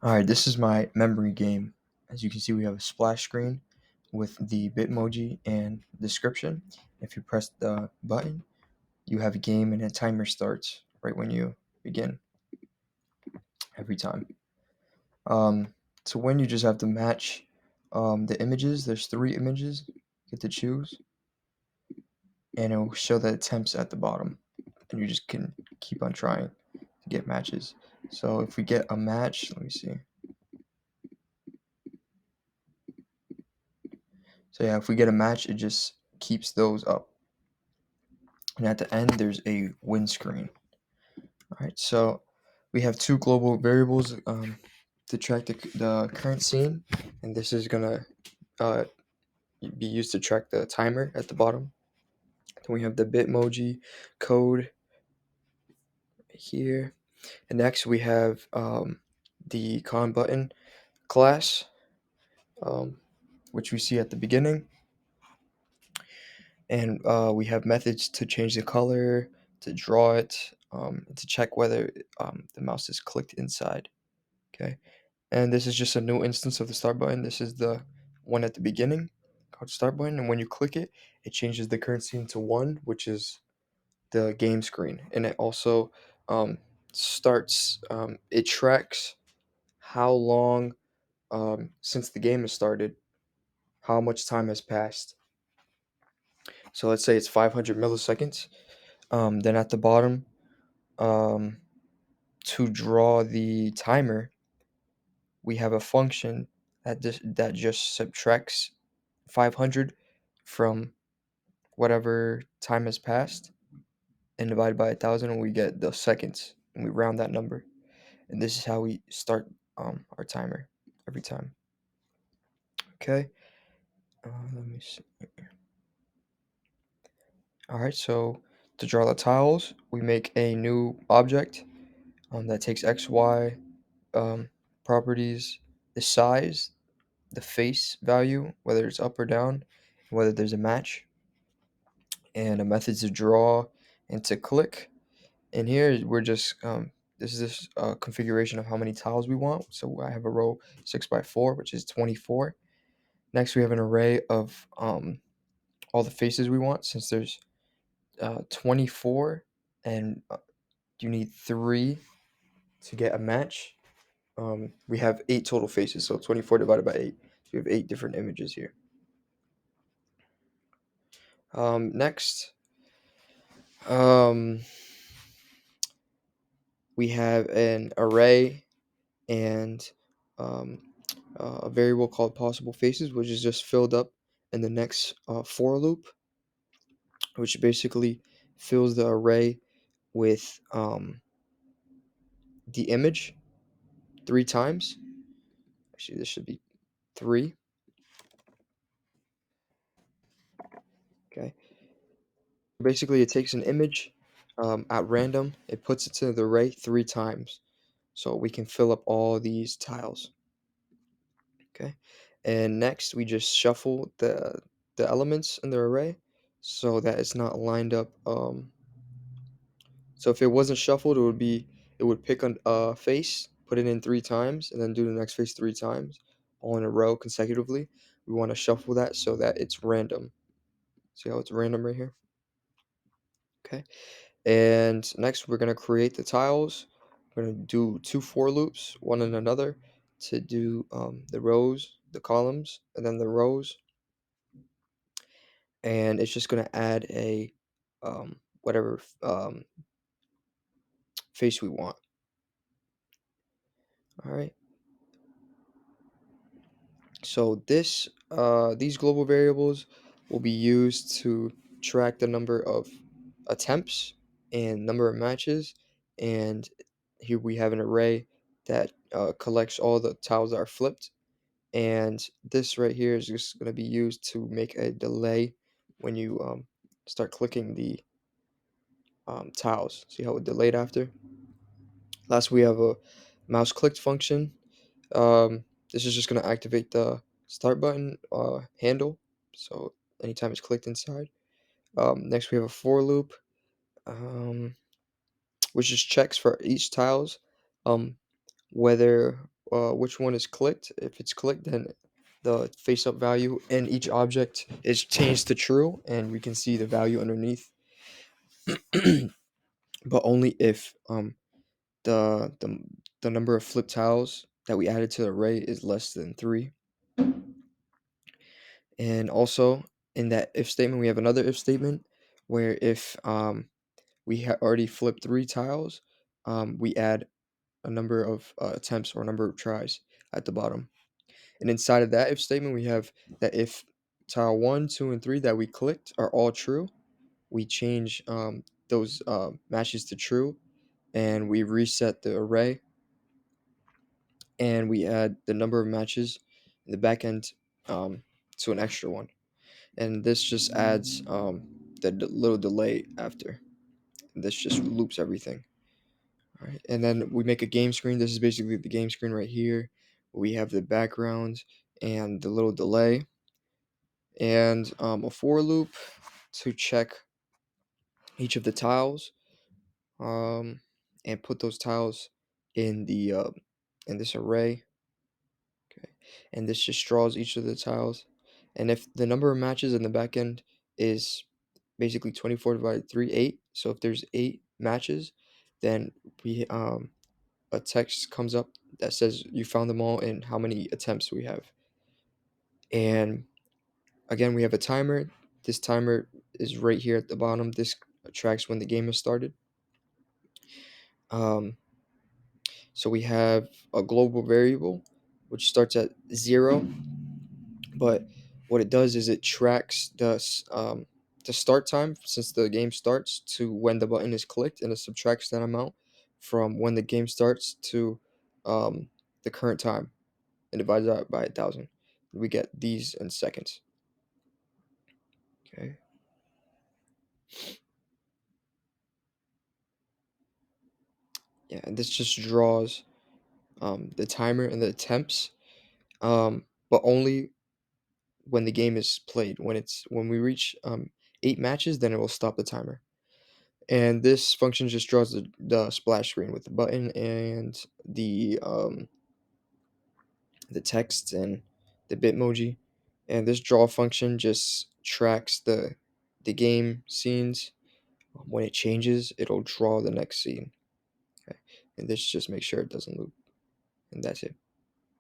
Alright, this is my memory game. As you can see, we have a splash screen with the Bitmoji and description. If you press the button, you have a game and a timer starts right when you begin every time. To win, you just have to match the images. There's 3 images you get to choose, and it will show the attempts at the bottom. And you just can keep on trying to get matches. So if we get a match, let me see. So yeah, if we get a match, it just keeps those up. And at the end, there's a win screen. All right, so we have 2 global variables to track the current scene, and this is gonna uh, be used to track the timer at the bottom. Then we have the Bitmoji code here, and next we have the con button class, um, which we see at the beginning, and we have methods to change the color, to draw it, to check whether the mouse is clicked inside. Okay, and this is just a new instance of the start button. This is the one at the beginning called start button, and when you click it, it changes the current scene to 1, which is the game screen, and it also starts. It tracks how long since the game has started, how much time has passed. So let's say it's 500 milliseconds. Then at the bottom, um, to draw the timer, we have a function that just subtracts 500 from whatever time has passed and divide by 1,000, and we get the seconds, and we round that number. And this is how we start our timer every time. Okay. Let me see. All right. So to draw the tiles, we make a new object that takes X, Y um, properties, the size, the face value, whether it's up or down, whether there's a match, and a method to draw and to click. And here we're just this is this configuration of how many tiles we want. So I have a row 6 by 4, which is 24. Next, we have an array of all the faces we want. Since there's 24, and you need 3 to get a match. We have 8 total faces, so 24 divided by 8. So we have 8 different images here. Next, um, we have an array and um, a variable called possible faces, which is just filled up in the next for loop, which basically fills the array with the image 3 times. Actually, this should be 3. Okay. Basically, it takes an image at random, it puts it to the array 3 times, so we can fill up all these tiles. Okay, and next we just shuffle the elements in the array so that it's not lined up. So if it wasn't shuffled, it would pick a face, put it in 3 times, and then do the next face 3 times, all in a row consecutively. We want to shuffle that so that it's random. See how it's random right here? Okay. And next we're gonna create the tiles. We're gonna do 2 for loops, one in another, to do the rows, the columns, and then the rows. And it's just gonna add a whatever face we want. All right. So these global variables will be used to track the number of attempts and number of matches. And here we have an array that collects all the tiles that are flipped. And this right here is just going to be used to make a delay when you start clicking the tiles. See how it delayed after? Last, we have a mouse clicked function. This is just going to activate the start button handle. So anytime it's clicked inside. Next, we have a for loop, um, which just checks for each tiles um, whether which one is clicked. If it's clicked, then the face up value in each object is changed to true, and we can see the value underneath. But only if the, the the number of flip tiles that we added to the array is less than 3. And also in that if statement, we have another if statement where if we already flipped 3 tiles, we add a number of attempts or number of tries at the bottom. And inside of that if statement, we have that if tile 1, 2, and 3 that we clicked are all true, we change those matches to true, and we reset the array, and we add the number of matches in the back end to an extra one. And this just adds the little delay after. And this just loops everything. All right, and then we make a game screen. This is basically the game screen right here. We have the background and the little delay, and a for loop to check each of the tiles, um, and put those tiles in the in this array. Okay, and this just draws each of the tiles, and if the number of matches in the back end is basically 24 divided 3, 8. So if there's 8 matches, then we a text comes up that says you found them all and how many attempts we have. And again, we have a timer. This timer is right here at the bottom. This tracks when the game has started. Um, so we have a global variable, which starts at 0, but what it does is it tracks the start time since the game starts to when the button is clicked, and it subtracts that amount from when the game starts to um, the current time and divides that by 1,000. We get these in seconds. Okay. Yeah, and this just draws the timer and the attempts, but only when the game is played. When we reach 8 matches, then it will stop the timer. And this function just draws the splash screen with the button and the text and the Bitmoji. And this draw function just tracks the game scenes. When it changes, it'll draw the next scene. Okay. And this just makes sure it doesn't loop. And that's it.